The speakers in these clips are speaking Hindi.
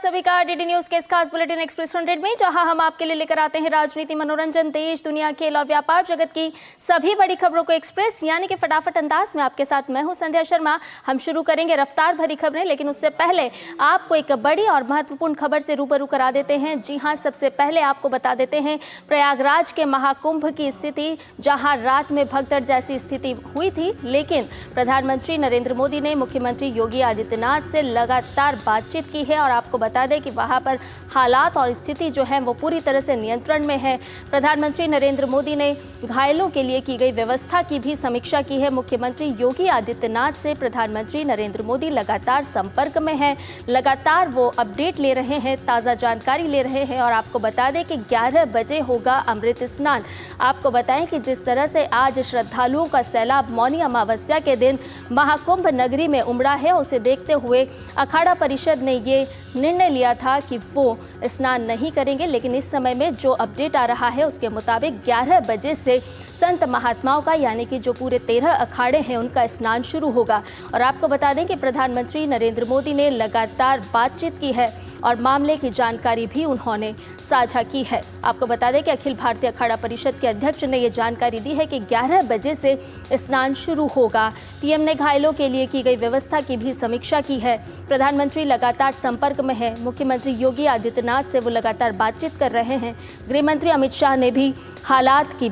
सभी का डीडी न्यूज के इस खास बुलेटिन एक्सप्रेस 100 में, जहां हम आपके लिए लेकर आते हैं राजनीति, मनोरंजन, देश दुनिया, खेल और व्यापार जगत की सभी बड़ी खबरों को एक्सप्रेस यानी कि फटाफट अंदाज में आपके साथ मैं हूं संध्या शर्मा। हम शुरू करेंगे रफ्तार भरी खबरें, लेकिन उससे पहले आपको एक बड़ी और महत्वपूर्ण खबर से रूबरू करा देते हैं। जी हां, सबसे पहले आपको बता देते हैं प्रयागराज के महाकुंभ की स्थिति, जहां रात में भगदड़ जैसी स्थिति हुई थी, लेकिन प्रधानमंत्री नरेंद्र मोदी ने मुख्यमंत्री योगी आदित्यनाथ से लगातार बातचीत की है और आपको बता दें कि वहां पर हालात और स्थिति जो है वो पूरी तरह से नियंत्रण में है। प्रधानमंत्री नरेंद्र मोदी ने घायलों के लिए की गई व्यवस्था की भी समीक्षा की है। मुख्यमंत्री योगी आदित्यनाथ से प्रधानमंत्री नरेंद्र मोदी लगातार संपर्क में हैं, लगातार वो अपडेट ले रहे हैं, ताज़ा जानकारी ले रहे हैं। और आपको बता दें कि 11 बजे होगा अमृत स्नान। आपको बताएं कि जिस तरह से आज श्रद्धालुओं का सैलाब मौनी अमावस्या के दिन महाकुंभ नगरी में उमड़ा है, उसे देखते हुए अखाड़ा परिषद ने ये निर्णय लिया था कि वो स्नान नहीं करेंगे। लेकिन इस समय में जो अपडेट आ रहा है उसके मुताबिक 11 बजे से संत महात्माओं का यानी कि जो पूरे 13 अखाड़े हैं उनका स्नान शुरू होगा। और आपको बता दें कि प्रधानमंत्री नरेंद्र मोदी ने लगातार बातचीत की है और मामले की जानकारी भी उन्होंने साझा की है। आपको बता दें कि अखिल भारतीय अखाड़ा परिषद के अध्यक्ष ने ये जानकारी दी है कि 11 बजे से स्नान शुरू होगा। पीएम ने घायलों के लिए की गई व्यवस्था की भी समीक्षा की है। प्रधानमंत्री लगातार संपर्क में है। मुख्यमंत्री योगी आदित्यनाथ से वो लगातार बातचीत कर रहे हैं। गृह मंत्री अमित शाह ने भी हालात की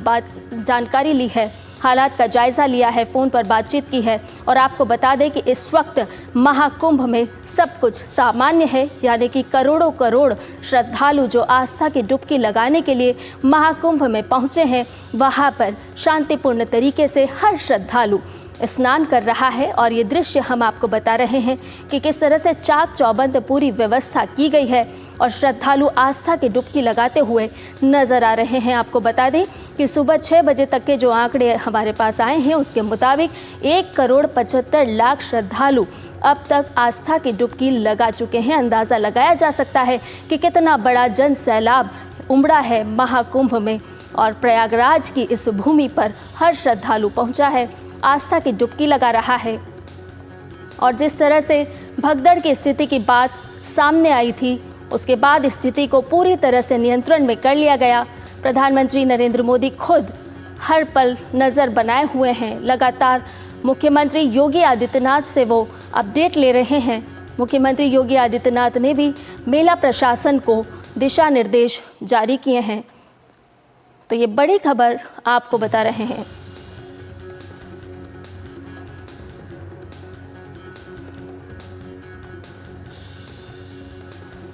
जानकारी ली है, हालात का जायजा लिया है, फ़ोन पर बातचीत की है। और आपको बता दें कि इस वक्त महाकुंभ में सब कुछ सामान्य है, यानी कि करोड़ों करोड़ श्रद्धालु जो आस्था की डुबकी लगाने के लिए महाकुंभ में पहुंचे हैं, वहां पर शांतिपूर्ण तरीके से हर श्रद्धालु स्नान कर रहा है। और ये दृश्य हम आपको बता रहे हैं कि किस तरह से चाक चौबंद पूरी व्यवस्था की गई है और श्रद्धालु आस्था की डुबकी लगाते हुए नजर आ रहे हैं। आपको बता दें कि सुबह 6 बजे तक के जो आंकड़े हमारे पास आए हैं उसके मुताबिक 1,75,00,000 श्रद्धालु अब तक आस्था की डुबकी लगा चुके हैं। अंदाज़ा लगाया जा सकता है कि कितना बड़ा जन सैलाब उमड़ा है महाकुंभ में और प्रयागराज की इस भूमि पर हर श्रद्धालु पहुंचा है, आस्था की डुबकी लगा रहा है। और जिस तरह से भगदड़ की स्थिति की बात सामने आई थी, उसके बाद स्थिति को पूरी तरह से नियंत्रण में कर लिया गया। प्रधानमंत्री नरेंद्र मोदी खुद हर पल नज़र बनाए हुए हैं, लगातार मुख्यमंत्री योगी आदित्यनाथ से वो अपडेट ले रहे हैं। मुख्यमंत्री योगी आदित्यनाथ ने भी मेला प्रशासन को दिशा निर्देश जारी किए हैं। तो ये बड़ी खबर आपको बता रहे हैं।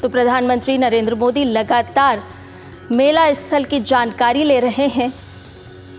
तो प्रधानमंत्री नरेंद्र मोदी लगातार मेला स्थल की जानकारी ले रहे हैं।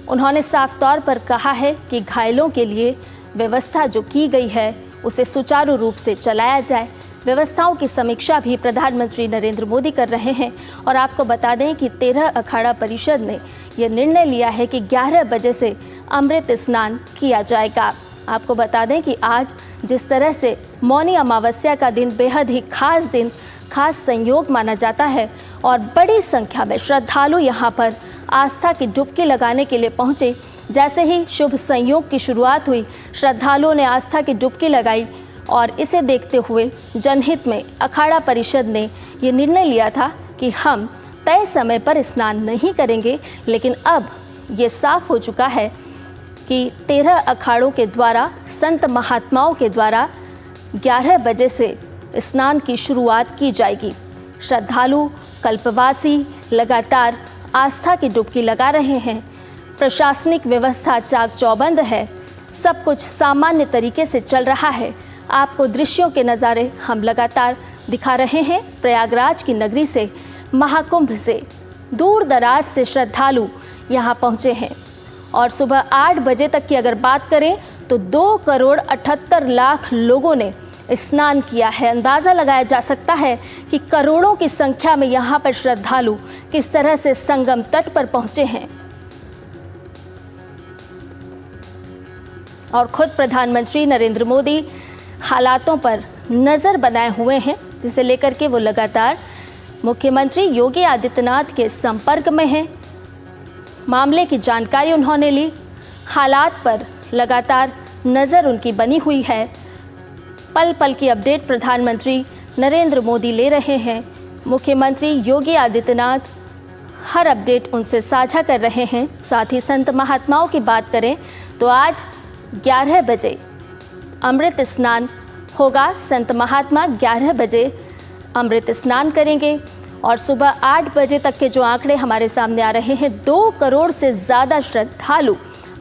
उन्होंने साफ तौर पर कहा है कि घायलों के लिए व्यवस्था जो की गई है उसे सुचारू रूप से चलाया जाए। व्यवस्थाओं की समीक्षा भी प्रधानमंत्री नरेंद्र मोदी कर रहे हैं। और आपको बता दें कि 13 अखाड़ा परिषद ने यह निर्णय लिया है कि 11 बजे से अमृत स्नान किया जाएगा। आपको बता दें कि आज जिस तरह से मौनी अमावस्या का दिन बेहद ही खास दिन, खास संयोग माना जाता है और बड़ी संख्या में श्रद्धालु यहाँ पर आस्था की डुबकी लगाने के लिए पहुँचे। जैसे ही शुभ संयोग की शुरुआत हुई, श्रद्धालुओं ने आस्था की डुबकी लगाई और इसे देखते हुए जनहित में अखाड़ा परिषद ने ये निर्णय लिया था कि हम तय समय पर स्नान नहीं करेंगे। लेकिन अब ये साफ हो चुका है कि 13 अखाड़ों के द्वारा, संत महात्माओं के द्वारा 11 बजे से स्नान की शुरुआत की जाएगी। श्रद्धालु कल्पवासी लगातार आस्था की डुबकी लगा रहे हैं। प्रशासनिक व्यवस्था चाक चौबंद है, सब कुछ सामान्य तरीके से चल रहा है। आपको दृश्यों के नज़ारे हम लगातार दिखा रहे हैं। प्रयागराज की नगरी से, महाकुंभ से दूर दराज से श्रद्धालु यहाँ पहुँचे हैं। और सुबह 8 बजे तक की अगर बात करें तो 2,78,00,000 लोगों ने स्नान किया है। अंदाज़ा लगाया जा सकता है कि करोड़ों की संख्या में यहाँ पर श्रद्धालु किस तरह से संगम तट पर पहुँचे हैं। और खुद प्रधानमंत्री नरेंद्र मोदी हालातों पर नज़र बनाए हुए हैं, जिसे लेकर के वो लगातार मुख्यमंत्री योगी आदित्यनाथ के संपर्क में हैं। मामले की जानकारी उन्होंने ली, हालात पर लगातार नज़र उनकी बनी हुई है। पल पल की अपडेट प्रधानमंत्री नरेंद्र मोदी ले रहे हैं। मुख्यमंत्री योगी आदित्यनाथ हर अपडेट उनसे साझा कर रहे हैं। साथ ही संत महात्माओं की बात करें तो आज 11 बजे अमृत स्नान होगा। संत महात्मा 11 बजे अमृत स्नान करेंगे और सुबह 8 बजे तक के जो आंकड़े हमारे सामने आ रहे हैं, 2 करोड़ से ज़्यादा श्रद्धालु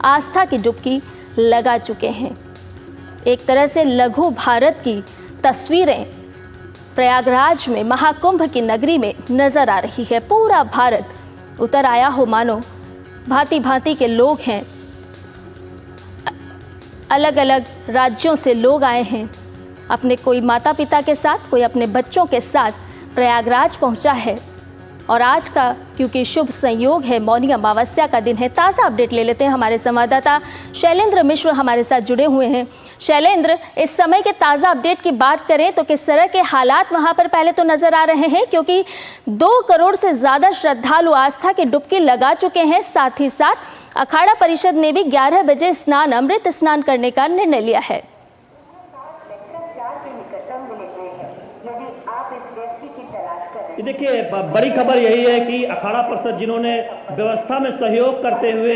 आस्था की डुबकी लगा चुके हैं। एक तरह से लघु भारत की तस्वीरें प्रयागराज में महाकुंभ की नगरी में नजर आ रही है। पूरा भारत उतर आया हो मानो, भांति भांति के लोग हैं, अलग अलग राज्यों से लोग आए हैं, अपने कोई माता पिता के साथ, कोई अपने बच्चों के साथ प्रयागराज पहुंचा है। और आज का क्योंकि शुभ संयोग है, मौनी अमावस्या का दिन है। ताज़ा अपडेट ले लेते हैं, हमारे संवाददाता शैलेंद्र मिश्र हमारे साथ जुड़े हुए हैं। शैलेंद्र, इस समय के ताज़ा अपडेट की बात करें तो किस तरह के हालात वहां पर पहले तो नजर आ रहे हैं, क्योंकि 2 करोड़ से ज़्यादा श्रद्धालु आस्था की डुबकी लगा चुके हैं। साथ ही साथ अखाड़ा परिषद ने भी 11 बजे स्नान, अमृत स्नान करने का निर्णय लिया है। देखिए, बड़ी खबर यही है कि अखाड़ा परिषद जिन्होंने व्यवस्था में सहयोग करते हुए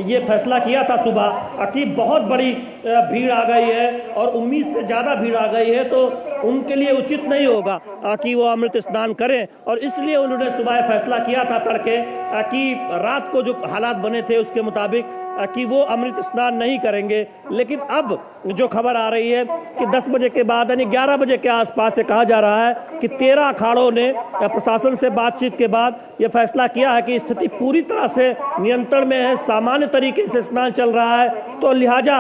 ये फैसला किया था सुबह कि बहुत बड़ी भीड़ आ गई है और उम्मीद से ज़्यादा भीड़ आ गई है, तो उनके लिए उचित नहीं होगा कि वो अमृत स्नान करें। और इसलिए उन्होंने सुबह फैसला किया था तड़के कि रात को जो हालात बने थे उसके मुताबिक कि वो अमृत स्नान नहीं करेंगे। लेकिन अब जो खबर आ रही है कि 10 बजे के बाद यानी 11 बजे के आसपास से कहा जा रहा है कि 13 अखाड़ों ने प्रशासन से बातचीत के बाद ये फैसला किया है कि स्थिति पूरी तरह से नियंत्रण में है, सामान्य तरीके से स्नान चल रहा है, तो लिहाजा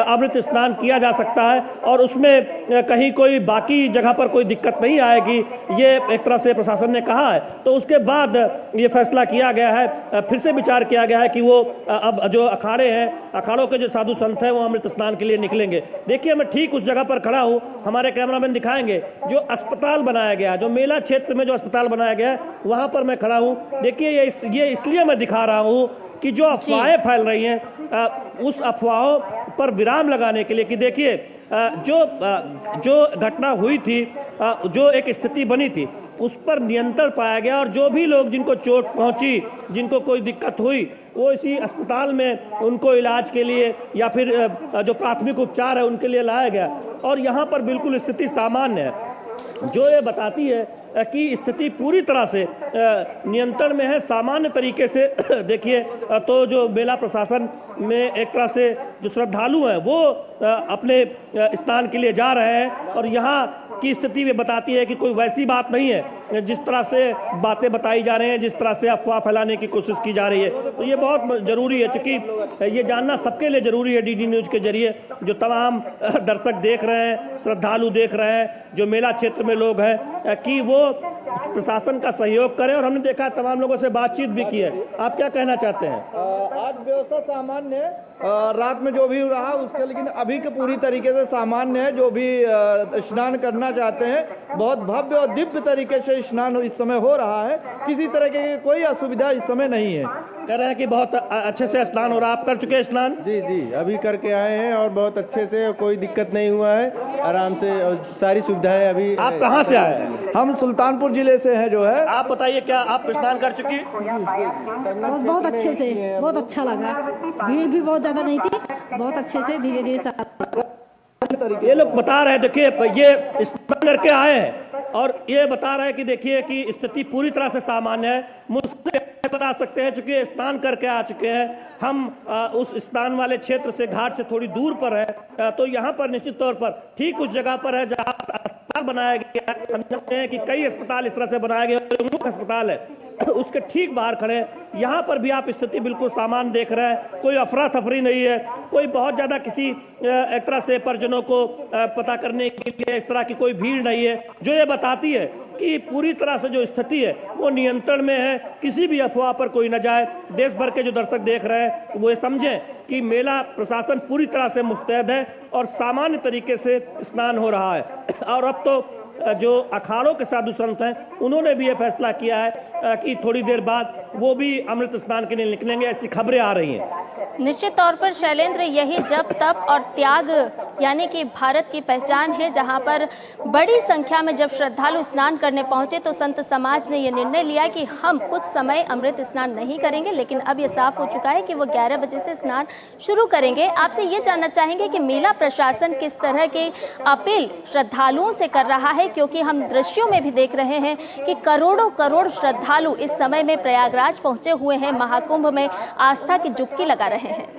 अमृत स्नान किया जा सकता है और उसमें कहीं कोई बाकी जगह पर कोई दिक्कत नहीं आएगी, ये एक तरह से प्रशासन ने कहा है। तो उसके बाद ये फैसला किया गया है, फिर से विचार किया गया है कि वो अब जो अखाड़े हैं, अखाड़ों के जो साधु संत हैं वो अमृत स्नान के लिए निकलेंगे। देखिए, मैं ठीक उस जगह पर खड़ा हूँ, हमारे कैमरामैन दिखाएंगे जो अस्पताल बनाया गया, जो मेला क्षेत्र में जो अस्पताल बनाया गया है वहाँ पर मैं खड़ा हूँ। देखिए, ये इसलिए मैं दिखा रहा हूँ कि जो अफवाहें फैल रही हैं उस अफवाहों पर विराम लगाने के लिए कि देखिए जो घटना हुई थी, जो एक स्थिति बनी थी उस पर नियंत्रण पाया गया और जो भी लोग जिनको चोट पहुंची, जिनको कोई दिक्कत हुई, वो इसी अस्पताल में उनको इलाज के लिए या फिर जो प्राथमिक उपचार है उनके लिए लाया गया और यहाँ पर बिल्कुल स्थिति सामान्य है, जो ये बताती है कि स्थिति पूरी तरह से नियंत्रण में है, सामान्य तरीके से। देखिए, तो जो मेला प्रशासन में एक तरह से जो श्रद्धालु हैं वो अपने स्नान के लिए जा रहे हैं और यहाँ की स्थिति में बताती है कि कोई वैसी बात नहीं है जिस तरह से बातें बताई जा रही हैं, जिस तरह से अफवाह फैलाने की कोशिश की जा रही है। तो ये बहुत ज़रूरी है, क्योंकि ये जानना सबके लिए ज़रूरी है। डीडी न्यूज़ के जरिए जो तमाम दर्शक देख रहे हैं, श्रद्धालु देख रहे हैं, जो मेला क्षेत्र में लोग हैं, कि वो प्रशासन का सहयोग करें। और हमने देखा तमाम लोगों से बातचीत भी की है। आप क्या कहना चाहते हैं? आज व्यवस्था सामान्य है, रात में जो भी रहा उसके, लेकिन अभी के पूरी तरीके से सामान्य है। जो भी स्नान करना चाहते हैं बहुत भव्य और दिव्य तरीके से स्नान इस समय हो रहा है, किसी तरह की कोई असुविधा इस समय नहीं है। कह रहे हैं कि बहुत अच्छे से स्नान हो रहा है। आप कर चुके हैं स्नान? जी, अभी करके आए हैं और बहुत अच्छे से, कोई दिक्कत नहीं हुआ है, आराम से सारी सुविधाएं अभी। आप कहाँ से आए हैं? हम सुल्तानपुर जिले से हैं जो है। आप बताइए, क्या आप स्नान कर चुकी? बहुत अच्छे से, बहुत अच्छा लगा, भीड़ भी बहुत ज़्यादा नहीं थी, बहुत अच्छे से धीरे धीरे। ये लोग बता रहे हैं, देखिए ये स्नान करके आए हैं और ये बता रहे हैं कि देखिए कि स्थिति पूरी तरह से सामान्य है। मुझसे बता सकते हैं चूंकि स्नान करके आ चुके हैं हम, उस स्नान वाले क्षेत्र से, घाट से थोड़ी दूर पर है, तो यहाँ पर निश्चित तौर पर ठीक उस जगह पर है जहाँ अस्पताल बनाया गया है। हम जानते हैं कि कई अस्पताल इस तरह से बनाए गए, मुख्य अस्पताल है उसके ठीक बाहर खड़े हैं। यहाँ पर भी आप स्थिति बिल्कुल सामान्य देख रहे हैं, कोई अफरा तफरी नहीं है, कोई बहुत ज़्यादा किसी एक तरह से परिजनों को पता करने के लिए इस तरह की कोई भीड़ नहीं है, जो ये बताती है कि पूरी तरह से जो स्थिति है वो नियंत्रण में है। किसी भी अफवाह पर कोई न जाए। देश भर के जो दर्शक देख रहे हैं वो ये समझें कि मेला प्रशासन पूरी तरह से मुस्तैद है और सामान्य तरीके से स्नान हो रहा है। और अब तो जो अखाड़ों के साधु संत हैं उन्होंने भी ये फैसला किया है कि थोड़ी देर बाद वो भी अमृत स्नान के लिए निकलेंगे, ऐसी खबरें आ रही हैं। निश्चित तौर पर शैलेंद्र, यही जप तप और त्याग यानी कि भारत की पहचान है, जहां पर बड़ी संख्या में जब श्रद्धालु स्नान करने पहुंचे तो संत समाज ने यह निर्णय लिया कि हम कुछ समय अमृत स्नान नहीं करेंगे, लेकिन अब यह साफ हो चुका है कि वो 11 बजे से स्नान शुरू करेंगे। आपसे ये जानना चाहेंगे कि मेला प्रशासन किस तरह की अपील श्रद्धालुओं से कर रहा है, क्योंकि हम दृश्यों में भी देख रहे हैं कि करोड़ों करोड़ श्रद्धालु इस समय में प्रयागराज पहुंचे हुए हैं, महाकुंभ में आस्था की डुबकी लगा रहे हैं।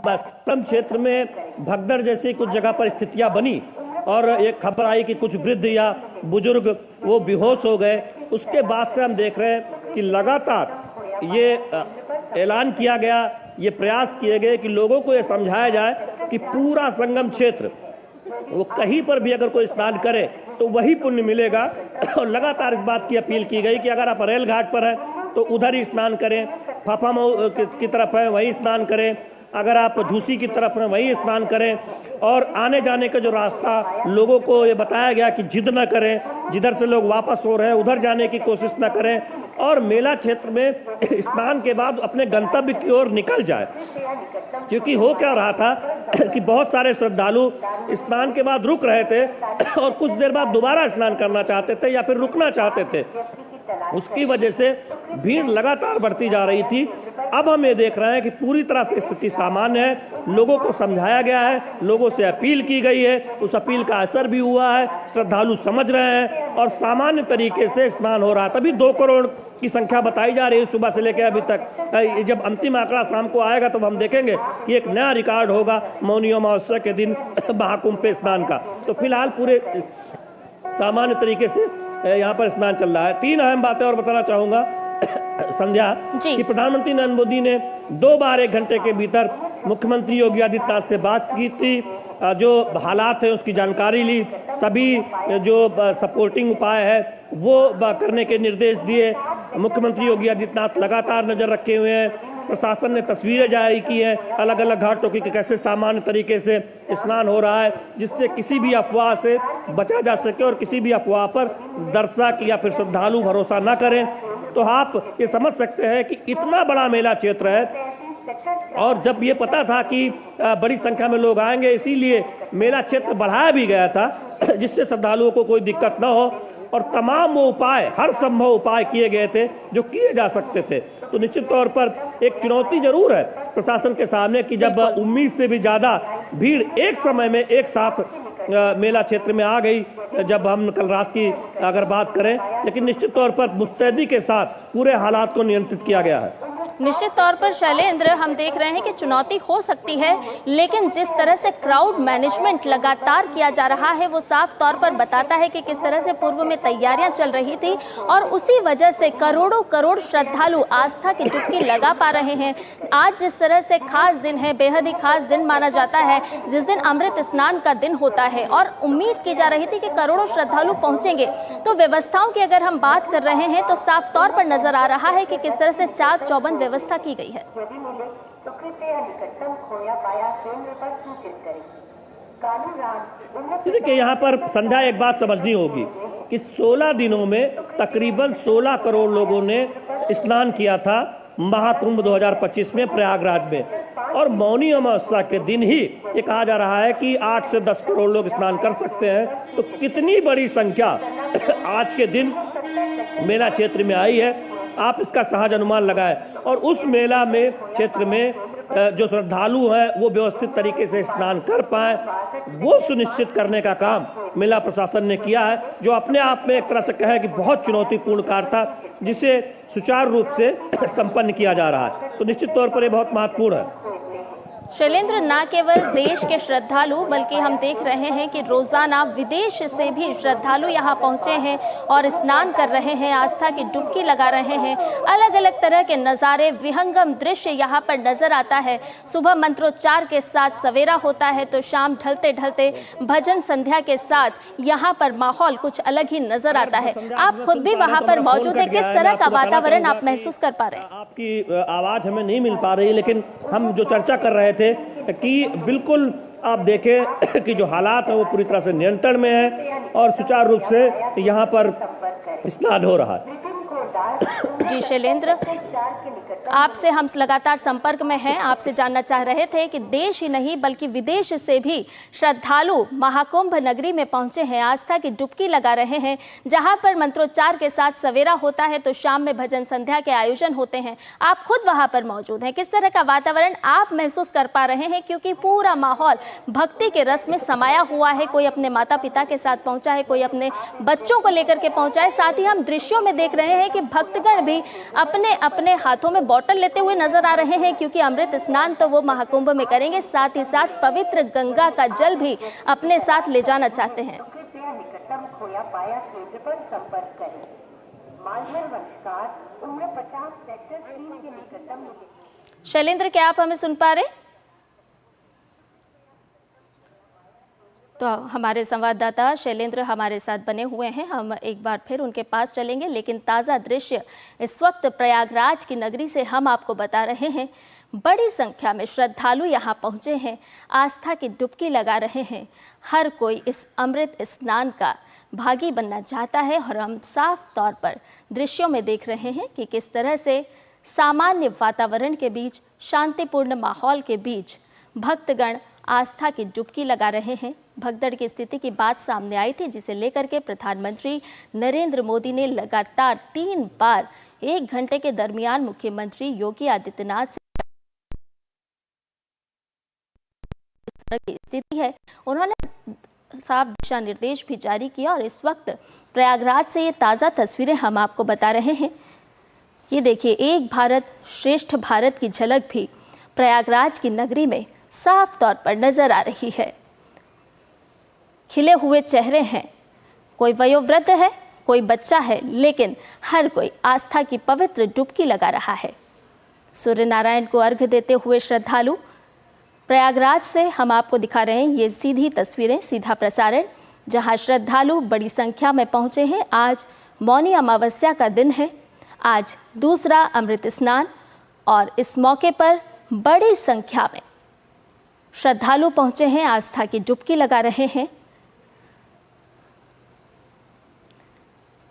बस्तम क्षेत्र में भगदड़ जैसी कुछ जगह पर स्थितियां बनी और एक खबर आई कि कुछ वृद्ध या बुजुर्ग वो बेहोश हो गए। उसके बाद से हम देख रहे हैं कि लगातार ये ऐलान किया गया, ये प्रयास किए गए कि लोगों को ये समझाया जाए कि पूरा संगम क्षेत्र वो कहीं पर भी अगर कोई स्नान करे तो वही पुण्य मिलेगा। और लगातार इस बात की अपील की गई कि अगर आप रेल घाट पर हैं तो उधर ही स्नान करें, फाफामऊ की तरफ है वहीं स्नान करें, अगर आप झूसी की तरफ हैं वहीं स्नान करें। और आने जाने का जो रास्ता लोगों को ये बताया गया कि जिद न करें, जिधर से लोग वापस हो रहे हैं उधर जाने की कोशिश न करें और मेला क्षेत्र में स्नान के बाद अपने गंतव्य की ओर निकल जाए। क्योंकि हो क्या रहा था कि बहुत सारे श्रद्धालु स्नान के बाद रुक रहे थे और कुछ देर बाद दोबारा स्नान करना चाहते थे या फिर रुकना चाहते थे, उसकी वजह से भीड़ लगातार बढ़ती जा रही थी। अब हम ये देख रहे हैं कि पूरी तरह से स्थिति सामान्य है, लोगों को समझाया गया है, लोगों से अपील की गई है, उस अपील का असर भी हुआ है, श्रद्धालु समझ रहे हैं और सामान्य तरीके से स्नान हो रहा है। तभी 2 करोड़ की संख्या बताई जा रही है सुबह से लेकर अभी तक। जब अंतिम आंकड़ा शाम को आएगा तो हम देखेंगे कि एक नया रिकॉर्ड होगा मौनी अमावस्या के दिन महाकुंभ पे स्नान का। तो फिलहाल पूरे सामान्य तरीके से यहाँ पर स्नान चल रहा है। 3 अहम बातें और बताना चाहूँगा संध्या कि प्रधानमंत्री नरेंद्र मोदी ने 2 बार 1 घंटे के भीतर मुख्यमंत्री योगी आदित्यनाथ से बात की थी, जो हालात है उसकी जानकारी ली, सभी जो सपोर्टिंग उपाय है वो करने के निर्देश दिए। मुख्यमंत्री योगी आदित्यनाथ लगातार नजर रखे हुए हैं। प्रशासन ने तस्वीरें जारी की हैं अलग अलग घाटों की कि कैसे सामान्य तरीके से स्नान हो रहा है, जिससे किसी भी अफवाह से बचा जा सके और किसी भी अफवाह पर दर्शक या फिर श्रद्धालु भरोसा न करें। तो आप ये समझ सकते हैं कि इतना बड़ा मेला क्षेत्र है और जब ये पता था कि बड़ी संख्या में लोग आएंगे, इसीलिए मेला क्षेत्र बढ़ाया भी गया था जिससे श्रद्धालुओं को कोई दिक्कत न हो और तमाम वो उपाय, हर संभव उपाय किए गए थे जो किए जा सकते थे। तो निश्चित तौर पर एक चुनौती जरूर है प्रशासन के सामने कि जब उम्मीद से भी ज़्यादा भीड़ एक समय में एक साथ मेला क्षेत्र में आ गई, जब हम कल रात की अगर बात करें, लेकिन निश्चित तौर पर मुस्तैदी के साथ पूरे हालात को नियंत्रित किया गया है। निश्चित तौर पर शैलेंद्र, हम देख रहे हैं कि चुनौती हो सकती है, लेकिन जिस तरह से क्राउड मैनेजमेंट लगातार किया जा रहा है वो साफ तौर पर बताता है कि किस तरह से पूर्व में तैयारियां चल रही थी और उसी वजह से करोड़ों करोड़ श्रद्धालु आस्था की डुबकी लगा पा रहे हैं। आज जिस तरह से खास दिन है, बेहद ही खास दिन माना जाता है, जिस दिन अमृत स्नान का दिन होता है और उम्मीद की जा रही थी कि करोड़ों श्रद्धालु पहुंचेंगे। तो व्यवस्थाओं की अगर हम बात कर रहे हैं तो साफ तौर पर नजर आ रहा है कि किस तरह से चाक चौबंद व्यवस्था की गई है। देखिए, यहाँ पर संध्या एक बात समझनी होगी कि 16 दिनों में तकरीबन 16 करोड़ लोगों ने स्नान किया था महाकुंभ 2025 में प्रयागराज में, और मौनी अमावस्या के दिन ही ये कहा जा रहा है कि 8 से 10 करोड़ लोग स्नान कर सकते हैं। तो कितनी बड़ी संख्या आज के दिन मेला क्षेत्र में आई है, आप इसका सहज अनुमान लगाएं। और उस मेला में क्षेत्र में जो श्रद्धालु हैं वो व्यवस्थित तरीके से स्नान कर पाएं, वो सुनिश्चित करने का काम मेला प्रशासन ने किया है, जो अपने आप में एक तरह से कहे कि बहुत चुनौतीपूर्ण कार्य था, जिसे सुचारू रूप से संपन्न किया जा रहा है। तो निश्चित तौर पर ये बहुत महत्वपूर्ण है। शैलेंद्र, न केवल देश के श्रद्धालु बल्कि हम देख रहे हैं कि रोजाना विदेश से भी श्रद्धालु यहाँ पहुँचे हैं और स्नान कर रहे हैं, आस्था की डुबकी लगा रहे हैं। अलग अलग तरह के नज़ारे, विहंगम दृश्य यहाँ पर नजर आता है। सुबह मंत्रोच्चार के साथ सवेरा होता है तो शाम ढलते ढलते भजन संध्या के साथ यहाँ पर माहौल कुछ अलग ही नजर आता है। आप खुद भी वहाँ पर मौजूद है, किस तरह का वातावरण आप महसूस कर पा रहे हैं? आपकी आवाज़ हमें नहीं मिल पा रही, लेकिन हम जो चर्चा कर रहे थे कि बिल्कुल आप देखें कि जो हालात है वो पूरी तरह से नियंत्रण में है और सुचारू रूप से यहाँ पर स्नान हो रहा है। जी शैलेंद्र, आपसे हम लगातार संपर्क में हैं। आपसे जानना चाह रहे थे कि देश ही नहीं बल्कि विदेश से भी श्रद्धालु महाकुंभ नगरी में पहुंचे हैं, आस्था की डुबकी लगा रहे हैं। जहां पर मंत्रोच्चार के साथ सवेरा होता है तो शाम में भजन संध्या के आयोजन होते हैं। आप खुद वहां पर मौजूद हैं, किस तरह का वातावरण आप महसूस कर पा रहे हैं? क्योंकि पूरा माहौल भक्ति के रस में समाया हुआ है। कोई अपने माता पिता के साथ पहुंचा है, कोई अपने बच्चों को लेकर के पहुंचा है। साथ ही हम दृश्यों में देख रहे हैं कि भक्तगण भी अपने अपने हाथों में बोतल लेते हुए नजर आ रहे हैं, क्योंकि अमृत स्नान तो वो महाकुंभ में करेंगे, साथ ही साथ पवित्र गंगा का जल भी अपने साथ ले जाना चाहते हैं। शैलेंद्र, क्या आप हमें सुन पा रहे? तो हमारे संवाददाता शैलेंद्र हमारे साथ बने हुए हैं, हम एक बार फिर उनके पास चलेंगे। लेकिन ताज़ा दृश्य इस वक्त प्रयागराज की नगरी से हम आपको बता रहे हैं। बड़ी संख्या में श्रद्धालु यहाँ पहुँचे हैं, आस्था की डुबकी लगा रहे हैं। हर कोई इस अमृत स्नान का भागी बनना चाहता है और हम साफ तौर पर दृश्यों में देख रहे हैं कि किस तरह से सामान्य वातावरण के बीच, शांतिपूर्ण माहौल के बीच भक्तगण आस्था की डुबकी लगा रहे हैं। भगदड़ की स्थिति की बात सामने आई थी, जिसे लेकर के प्रधानमंत्री नरेंद्र मोदी ने लगातार 3 बार 1 घंटे के दरमियान मुख्यमंत्री योगी आदित्यनाथ से की स्थिति है, उन्होंने साफ दिशा निर्देश भी जारी किया। और इस वक्त प्रयागराज से ये ताज़ा तस्वीरें हम आपको बता रहे हैं। ये देखिए, एक भारत श्रेष्ठ भारत की झलक भी प्रयागराज की नगरी में साफ तौर पर नजर आ रही है। खिले हुए चेहरे हैं, कोई वयोवृद्ध है, कोई बच्चा है, लेकिन हर कोई आस्था की पवित्र डुबकी लगा रहा है। सूर्य नारायण को अर्घ्य देते हुए श्रद्धालु प्रयागराज से हम आपको दिखा रहे हैं ये सीधी तस्वीरें, सीधा प्रसारण, जहां श्रद्धालु बड़ी संख्या में पहुंचे हैं। आज मौनी अमावस्या का दिन है, आज दूसरा अमृत स्नान, और इस मौके पर बड़ी संख्या में श्रद्धालु पहुंचे हैं, आस्था की डुबकी लगा रहे हैं।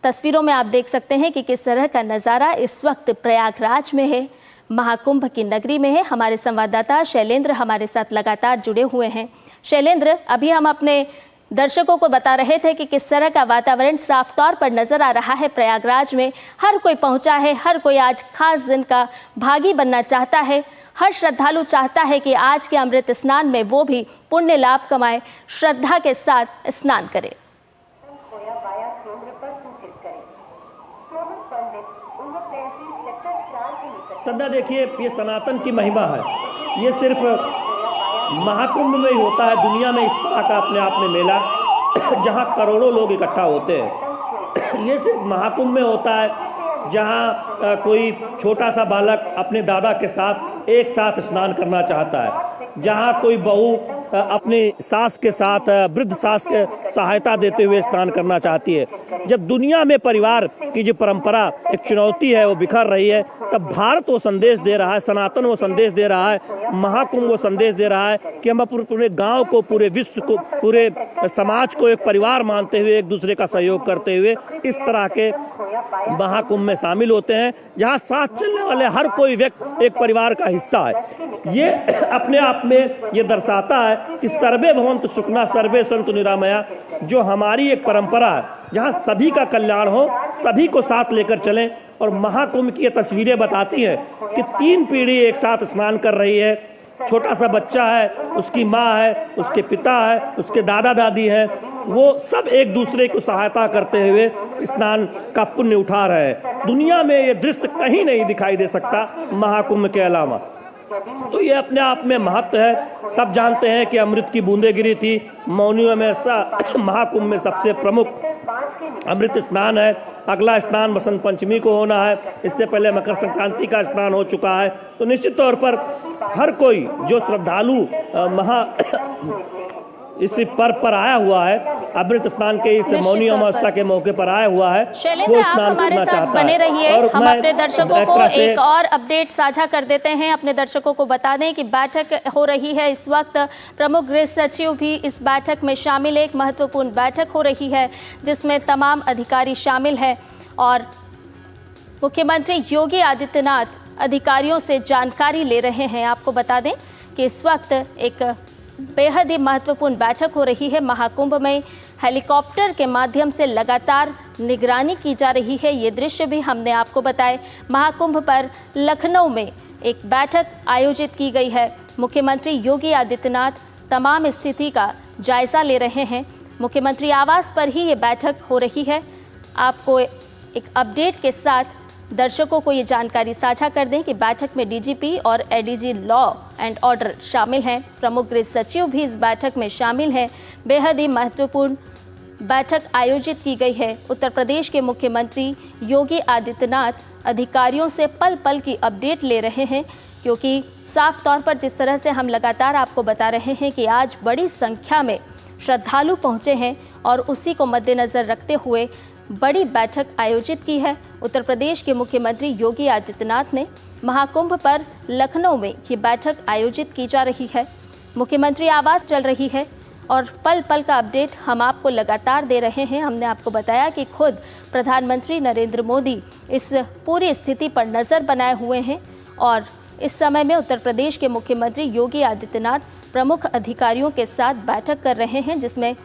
तस्वीरों में आप देख सकते हैं कि किस तरह का नज़ारा इस वक्त प्रयागराज में है, महाकुंभ की नगरी में है। हमारे संवाददाता शैलेंद्र हमारे साथ लगातार जुड़े हुए हैं। शैलेंद्र, अभी हम अपने दर्शकों को बता रहे थे कि किस तरह का वातावरण साफ तौर पर नजर आ रहा है प्रयागराज में। हर कोई पहुंचा है, हर कोई आज खास दिन का भागी बनना चाहता है। हर श्रद्धालु चाहता है कि आज के अमृत स्नान में वो भी पुण्य लाभ कमाए, श्रद्धा के साथ स्नान करे। सदा देखिए, ये सनातन की महिमा है। ये सिर्फ महाकुंभ में ही होता है दुनिया में इस तरह का अपने आप में मेला, जहाँ करोड़ों लोग इकट्ठा होते हैं। ये सिर्फ महाकुंभ में होता है जहाँ कोई छोटा सा बालक अपने दादा के साथ एक साथ स्नान करना चाहता है, जहाँ कोई बहू अपनी सास के साथ, वृद्ध सास के सहायता देते हुए स्नान करना चाहती है। जब दुनिया में परिवार की जो परंपरा एक चुनौती है वो बिखर रही है, तब भारत वो संदेश दे रहा है, सनातन वो संदेश दे रहा है, महाकुंभ वो संदेश दे रहा है कि हम पूरे गांव को, पूरे विश्व को, पूरे समाज को एक परिवार मानते हुए, एक दूसरे का सहयोग करते हुए इस तरह के महाकुंभ में शामिल होते हैं, जहां साथ चलने वाले हर कोई व्यक्ति एक परिवार का हिस्सा है। ये अपने आप में ये दर्शाता है कि सर्वे भवन्तु सुखिनः सर्वे सन्तु निरामया, जो हमारी एक परंपरा है जहां सभी का कल्याण हो, सभी को साथ लेकर चलें। और महाकुंभ की ये तस्वीरें बताती हैं कि 3 पीढ़ी एक साथ स्नान कर रही है। छोटा सा बच्चा है, उसकी माँ है, उसके पिता है, उसके दादा दादी हैं, वो सब एक दूसरे को सहायता करते हुए स्नान का पुण्य उठा रहे हैं। दुनिया में ये दृश्य कहीं नहीं दिखाई दे सकता महाकुंभ के अलावा। तो ये अपने आप में महत्व है। सब जानते हैं कि अमृत की बूंदें गिरी थी। मौनियों में महाकुंभ में सबसे प्रमुख अमृत स्नान है। अगला स्नान बसंत पंचमी को होना है, इससे पहले मकर संक्रांति का स्नान हो चुका है। तो निश्चित तौर पर हर कोई जो श्रद्धालु इस पर्व पर आया हुआ है, अमृत स्नान के इस मौनी अमावस्या के मौके पर आया हुआ है, शैलेंद्र, आप हमारे साथ बने रहिए। हम अपने दर्शकों को एक और अपडेट साझा कर देते हैं। अपने दर्शकों को बता दें कि बैठक हो रही है इस वक्त। प्रमुख गृह सचिव भी इस बैठक में शामिल है। एक महत्वपूर्ण बैठक हो रही है जिसमें तमाम अधिकारी शामिल हैं। और मुख्यमंत्री योगी आदित्यनाथ अधिकारियों से जानकारी ले रहे हैं। आपको बता दें कि इस वक्त एक बेहद ही महत्वपूर्ण बैठक हो रही है। महाकुंभ में हेलीकॉप्टर के माध्यम से लगातार निगरानी की जा रही है। ये दृश्य भी हमने आपको बताए। महाकुंभ पर लखनऊ में एक बैठक आयोजित की गई है। मुख्यमंत्री योगी आदित्यनाथ तमाम स्थिति का जायजा ले रहे हैं। मुख्यमंत्री आवास पर ही ये बैठक हो रही है। आपको एक अपडेट के साथ दर्शकों को ये जानकारी साझा कर दें कि बैठक में डीजीपी और एडीजी लॉ एंड ऑर्डर शामिल हैं। प्रमुख गृह सचिव भी इस बैठक में शामिल हैं। बेहद ही महत्वपूर्ण बैठक आयोजित की गई है। उत्तर प्रदेश के मुख्यमंत्री योगी आदित्यनाथ अधिकारियों से पल पल की अपडेट ले रहे हैं, क्योंकि साफ तौर पर जिस तरह से हम लगातार आपको बता रहे हैं कि आज बड़ी संख्या में श्रद्धालु पहुंचे हैं और उसी को मद्देनज़र रखते हुए बड़ी बैठक आयोजित की है। उत्तर प्रदेश के मुख्यमंत्री योगी आदित्यनाथ ने महाकुंभ पर लखनऊ में ये बैठक आयोजित की जा रही है। मुख्यमंत्री आवास चल रही है और पल पल का अपडेट हम आपको लगातार दे रहे हैं। हमने आपको बताया कि खुद प्रधानमंत्री नरेंद्र मोदी इस पूरी स्थिति पर नज़र बनाए हुए हैं और इस समय में उत्तर प्रदेश के मुख्यमंत्री योगी आदित्यनाथ प्रमुख अधिकारियों के साथ बैठक कर रहे हैं, जिसमें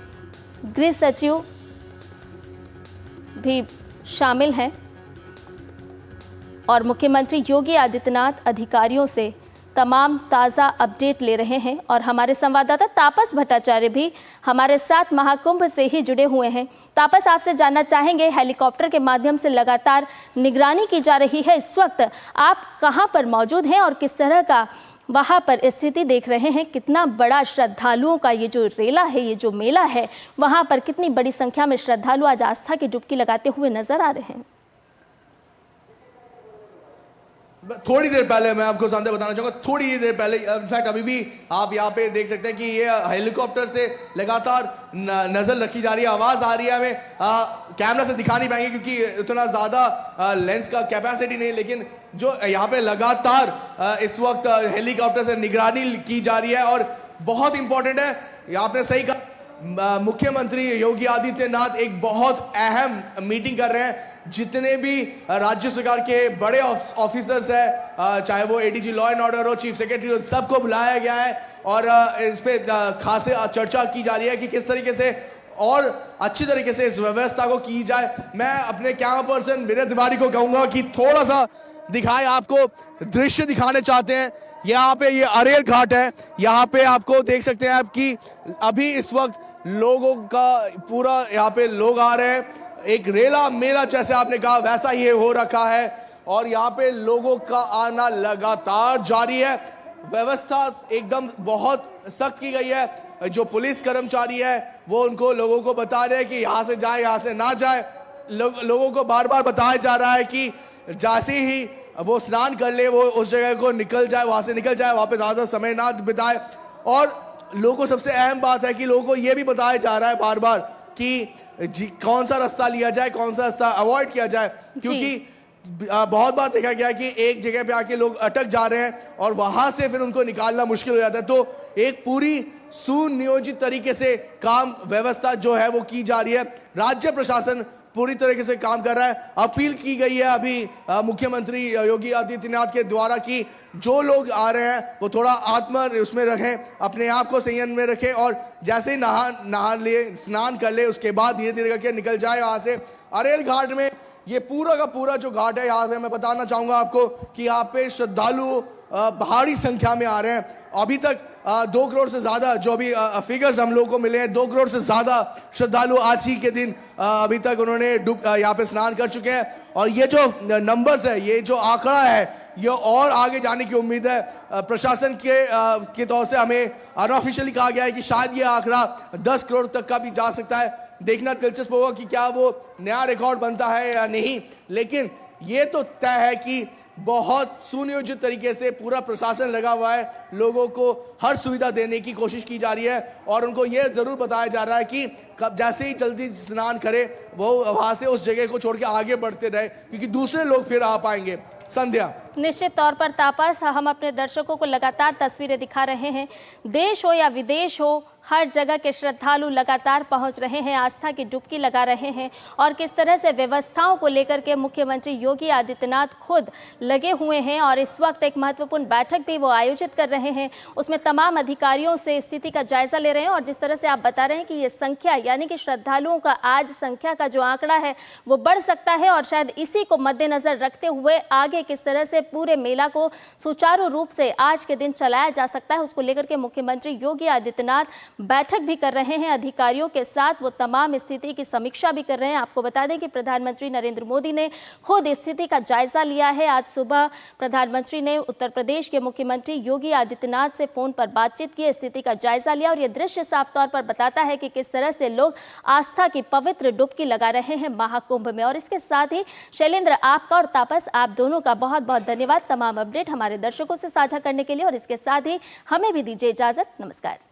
गृह सचिव भी शामिल हैं और मुख्यमंत्री योगी आदित्यनाथ अधिकारियों से तमाम ताज़ा अपडेट ले रहे हैं। और हमारे संवाददाता तापस भट्टाचार्य भी हमारे साथ महाकुंभ से ही जुड़े हुए हैं। तापस, आपसे जानना चाहेंगे, हेलीकॉप्टर के माध्यम से लगातार निगरानी की जा रही है, इस वक्त आप कहां पर मौजूद हैं और किस तरह का वहां पर स्थिति देख रहे हैं? कितना बड़ा श्रद्धालुओं का ये जो रेला है, ये जो मेला है, वहां पर कितनी बड़ी संख्या में श्रद्धालु आज आस्था की डुबकी लगाते हुए नजर आ रहे हैं? थोड़ी देर पहले मैं आपको संदेह बताना चाहूंगा, थोड़ी ही देर पहले, इनफैक्ट अभी भी आप यहाँ पे देख सकते हैं कि ये हेलीकॉप्टर से लगातार नजर रखी जा रही है। आवाज आ रही है, हमें कैमरा से दिखा नहीं पाएंगे क्योंकि उतना ज्यादा लेंस का कैपेसिटी नहीं, लेकिन जो यहाँ पे लगातार इस वक्त हेलीकॉप्टर से निगरानी की जा रही है। और बहुत इंपॉर्टेंट है, आपने सही कहा, मुख्यमंत्री योगी आदित्यनाथ एक बहुत अहम मीटिंग कर रहे हैं। जितने भी राज्य सरकार के बड़े ऑफिसर्स हैं, चाहे वो एडीजी लॉ एंड ऑर्डर हो, चीफ सेक्रेटरी हो, सबको बुलाया गया है और इस पे खासे चर्चा की जा रही है कि किस तरीके से और अच्छी तरीके से इस व्यवस्था को की जाए। मैं अपने कैमरा पर्सन विनय तिवारी को कहूंगा कि थोड़ा सा दिखाएं, आपको दृश्य दिखाने चाहते हैं। यहाँ पे ये अरेल घाट है, यहाँ पे आपको देख सकते हैं आप कि अभी इस वक्त लोगों का पूरा यहाँ पे लोग आ रहे हैं। एक रेला मेला जैसे आपने कहा वैसा ही हो रखा है और यहाँ पे लोगों का आना लगातार जारी है। व्यवस्था एकदम बहुत सख्त की गई है। जो पुलिस कर्मचारी है वो उनको लोगों को बता रहे हैं कि यहाँ से जाए, यहाँ से ना जाए। लोगों को बार बार बताया जा रहा है कि जैसे ही वो स्नान कर ले वो उस जगह को निकल जाए, वहां से निकल जाए, वहां पे ज्यादा समय ना बिताए। और लोगों को सबसे अहम बात है कि लोगों को ये भी बताया जा रहा है बार बार कि कौन सा रास्ता लिया जाए, कौन सा रास्ता अवॉइड किया जाए, क्योंकि बहुत बार देखा गया कि एक जगह पे आके लोग अटक जा रहे हैं और वहां से फिर उनको निकालना मुश्किल हो जाता है। तो एक पूरी सुनियोजित तरीके से काम व्यवस्था जो है वो की जा रही है। राज्य प्रशासन पूरी तरीके से काम कर रहा है। अपील की गई है अभी मुख्यमंत्री योगी आदित्यनाथ के द्वारा कि जो लोग आ रहे हैं वो थोड़ा आत्मा उसमें रखें, अपने आप को संयम में रखें और जैसे ही नहा ले, स्नान कर ले, उसके बाद धीरे धीरे करके निकल जाए यहाँ से। अरेल घाट में ये पूरा का पूरा जो घाट है, यहाँ पे मैं बताना चाहूंगा आपको कि यहाँ पे श्रद्धालु भारी संख्या में आ रहे हैं। अभी तक 2 करोड़ से ज्यादा जो अभी फिगर्स हम लोगों को मिले हैं, 2 करोड़ से ज्यादा श्रद्धालु आज ही के दिन अभी तक उन्होंने यहाँ पे स्नान कर चुके हैं। और ये जो नंबर्स है, ये जो आंकड़ा है, ये और आगे जाने की उम्मीद है। प्रशासन के तौर से हमें अनऑफिशियली कहा गया है कि शायद ये आंकड़ा 10 करोड़ तक का भी जा सकता है। देखना दिलचस्प होगा कि क्या वो नया रिकॉर्ड बनता है या नहीं, लेकिन ये तो तय है कि बहुत सुनियोजित तरीके से पूरा प्रशासन लगा हुआ है। लोगों को हर सुविधा देने की कोशिश की जा रही है और उनको यह जरूर बताया जा रहा है कि कब जैसे ही जल्दी स्नान करे वो वहां से उस जगह को छोड़ के आगे बढ़ते रहे, क्योंकि दूसरे लोग फिर आ पाएंगे। संध्या। निश्चित तौर पर तापस, हम अपने दर्शकों को लगातार तस्वीरें दिखा रहे हैं। देश हो या विदेश हो, हर जगह के श्रद्धालु लगातार पहुंच रहे हैं, आस्था की डुबकी लगा रहे हैं और किस तरह से व्यवस्थाओं को लेकर के मुख्यमंत्री योगी आदित्यनाथ खुद लगे हुए हैं और इस वक्त एक महत्वपूर्ण बैठक भी वो आयोजित कर रहे हैं। उसमें तमाम अधिकारियों से स्थिति का जायजा ले रहे हैं और जिस तरह से आप बता रहे हैं कि ये संख्या यानी कि श्रद्धालुओं का आज संख्या का जो आंकड़ा है वो बढ़ सकता है और शायद इसी को मद्देनजर रखते हुए आगे किस तरह से पूरे मेला को सुचारू रूप से आज के दिन चलाया जा सकता है, उसको लेकर के मुख्यमंत्री योगी आदित्यनाथ बैठक भी कर रहे हैं अधिकारियों के साथ। वो तमाम स्थिति की समीक्षा भी कर रहे हैं। आपको बता दें कि प्रधानमंत्री नरेंद्र मोदी ने खुद स्थिति का जायजा लिया है। आज सुबह प्रधानमंत्री ने उत्तर प्रदेश के मुख्यमंत्री योगी आदित्यनाथ से फोन पर बातचीत की, स्थिति का जायजा लिया और ये दृश्य साफ तौर पर बताता है कि किस तरह से लोग आस्था की पवित्र डुबकी लगा रहे हैं महाकुंभ में। और इसके साथ ही शैलेंद्र, आपका और तापस, आप दोनों का बहुत बहुत धन्यवाद तमाम अपडेट हमारे दर्शकों से साझा करने के लिए और इसके साथ ही हमें भी दीजिए इजाजत। नमस्कार।